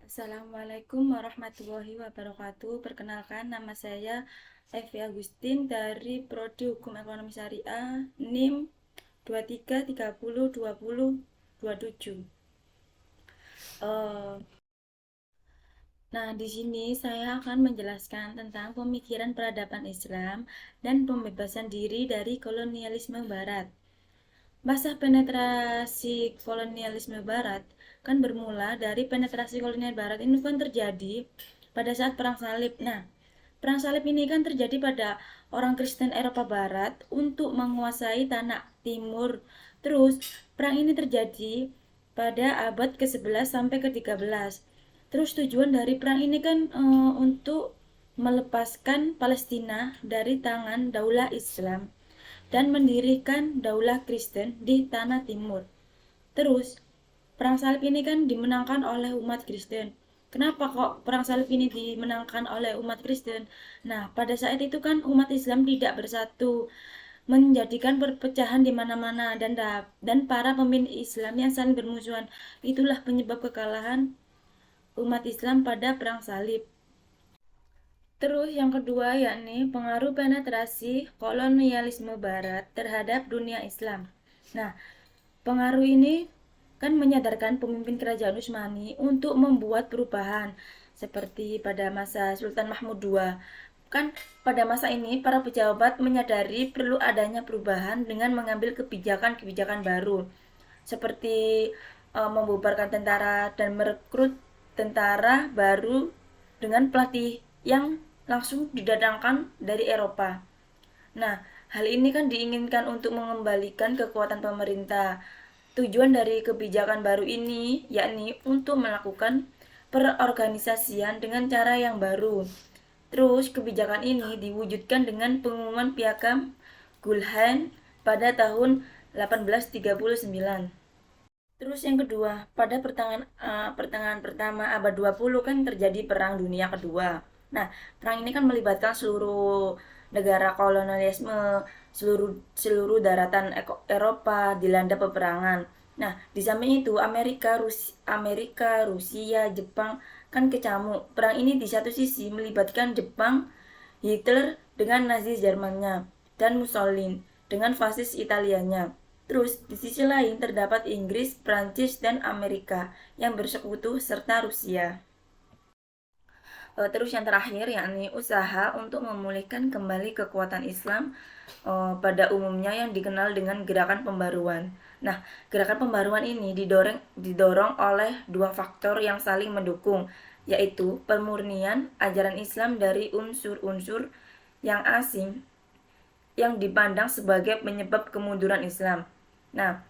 Assalamualaikum warahmatullahi wabarakatuh. Perkenalkan, nama saya Evi Agustin dari Prodi Hukum Ekonomi Syariah, NIM 23302027. Eh, Nah, di sini saya akan menjelaskan tentang pemikiran peradaban Islam dan pembebasan diri dari kolonialisme Barat. Masa penetrasi kolonialisme Barat kan bermula dari penetrasi kolonial Barat ini kan terjadi pada saat Perang Salib. Nah, Perang Salib ini kan terjadi pada orang Kristen Eropa Barat untuk menguasai tanah timur. Terus, perang ini terjadi pada abad ke-11 sampai ke-13. Terus tujuan dari perang ini kan untuk melepaskan Palestina dari tangan Daulah Islam dan mendirikan Daulah Kristen di tanah timur. Terus, perang salib ini kan dimenangkan oleh umat Kristen. Kenapa kok perang salib ini dimenangkan oleh umat Kristen? Nah, pada saat itu kan umat Islam tidak bersatu, menjadikan perpecahan di mana-mana dan para pemimpin Islam yang saling bermusuhan. Itulah penyebab kekalahan umat Islam pada perang salib. Terus yang kedua yakni pengaruh penetrasi kolonialisme barat terhadap dunia Islam. Nah, pengaruh ini kan menyadarkan pemimpin kerajaan Utsmani untuk membuat perubahan seperti pada masa Sultan Mahmud II. Kan pada masa ini para pejabat menyadari perlu adanya perubahan dengan mengambil kebijakan-kebijakan baru seperti membubarkan tentara dan merekrut tentara baru dengan pelatih yang langsung didatangkan dari Eropa. Nah, hal ini kan diinginkan untuk mengembalikan kekuatan pemerintah. Tujuan dari kebijakan baru ini yakni untuk melakukan perorganisasian dengan cara yang baru. Terus, kebijakan ini diwujudkan dengan pengumuman Piagam Gulhan pada tahun 1839. Terus yang kedua, pada pertengahan pertama abad 20 kan terjadi Perang Dunia Kedua. Nah, perang ini kan melibatkan seluruh negara kolonialisme, seluruh seluruh daratan Eropa dilanda peperangan. Nah, di samping itu Amerika, Rusia, Jepang kan kecamuk. Perang ini di satu sisi melibatkan Jepang, Hitler dengan Nazi Jermannya, dan Mussolini dengan fasis Italianya. Terus, di sisi lain terdapat Inggris, Prancis, dan Amerika yang bersekutu serta Rusia. Terus yang terakhir yakni usaha untuk memulihkan kembali kekuatan Islam pada umumnya yang dikenal dengan gerakan pembaruan. Nah, gerakan pembaruan ini didorong oleh dua faktor yang saling mendukung, yaitu pemurnian ajaran Islam dari unsur-unsur yang asing yang dipandang sebagai penyebab kemunduran Islam. Nah,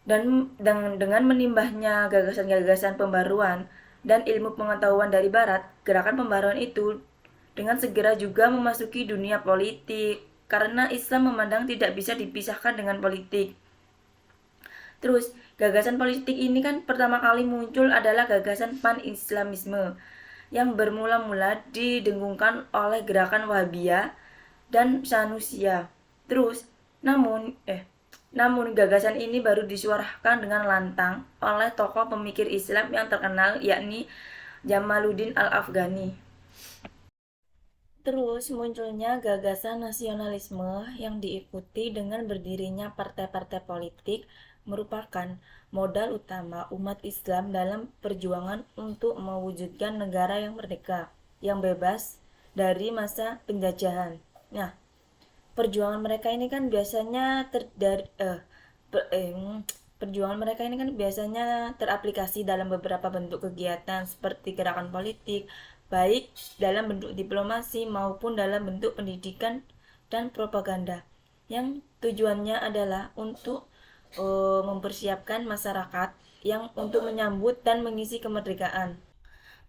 dengan menimbahnya gagasan-gagasan pembaruan dan ilmu pengetahuan dari Barat, gerakan pembaruan itu dengan segera juga memasuki dunia politik karena Islam memandang tidak bisa dipisahkan dengan politik. Terus, gagasan politik ini kan pertama kali muncul adalah gagasan pan-Islamisme yang bermula-mula didengungkan oleh gerakan Wahabiyah dan Sanusiyah. Terus, namun namun gagasan ini baru disuarakan dengan lantang oleh tokoh pemikir Islam yang terkenal yakni Jamaluddin Al-Afghani. Terus munculnya gagasan nasionalisme yang diikuti dengan berdirinya partai-partai politik merupakan modal utama umat Islam dalam perjuangan untuk mewujudkan negara yang merdeka, yang bebas dari masa penjajahan. Nah, perjuangan mereka ini kan biasanya perjuangan mereka ini kan biasanya teraplikasi dalam beberapa bentuk kegiatan seperti gerakan politik, baik dalam bentuk diplomasi maupun dalam bentuk pendidikan dan propaganda, yang tujuannya adalah untuk mempersiapkan masyarakat yang untuk menyambut dan mengisi kemerdekaan.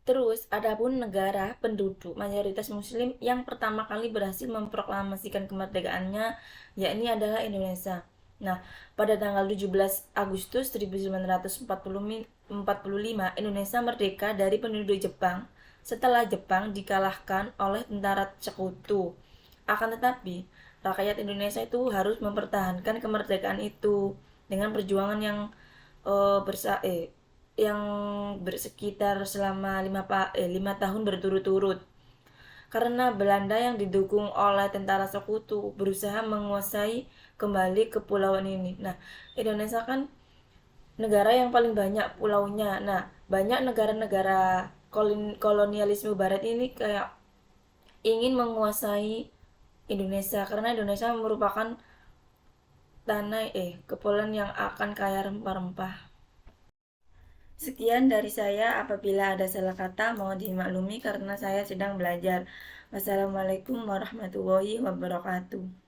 Terus, adapun negara penduduk mayoritas muslim yang pertama kali berhasil memproklamasikan kemerdekaannya yakni adalah Indonesia. Nah, pada tanggal 17 Agustus 1945, Indonesia merdeka dari penduduk Jepang setelah Jepang dikalahkan oleh tentara sekutu. Akan tetapi, rakyat Indonesia itu harus mempertahankan kemerdekaan itu dengan perjuangan yang yang bersekitar selama 5 tahun berturut-turut. Karena Belanda yang didukung oleh tentara sekutu berusaha menguasai kembali kepulauan ini. Nah, Indonesia kan negara yang paling banyak pulaunya. Nah, banyak negara-negara kolonialisme barat ini kayak ingin menguasai Indonesia karena Indonesia merupakan tanah kepulauan yang akan kaya rempah-rempah. Sekian dari saya, apabila ada salah kata mohon dimaklumi karena saya sedang belajar. Wassalamualaikum warahmatullahi wabarakatuh.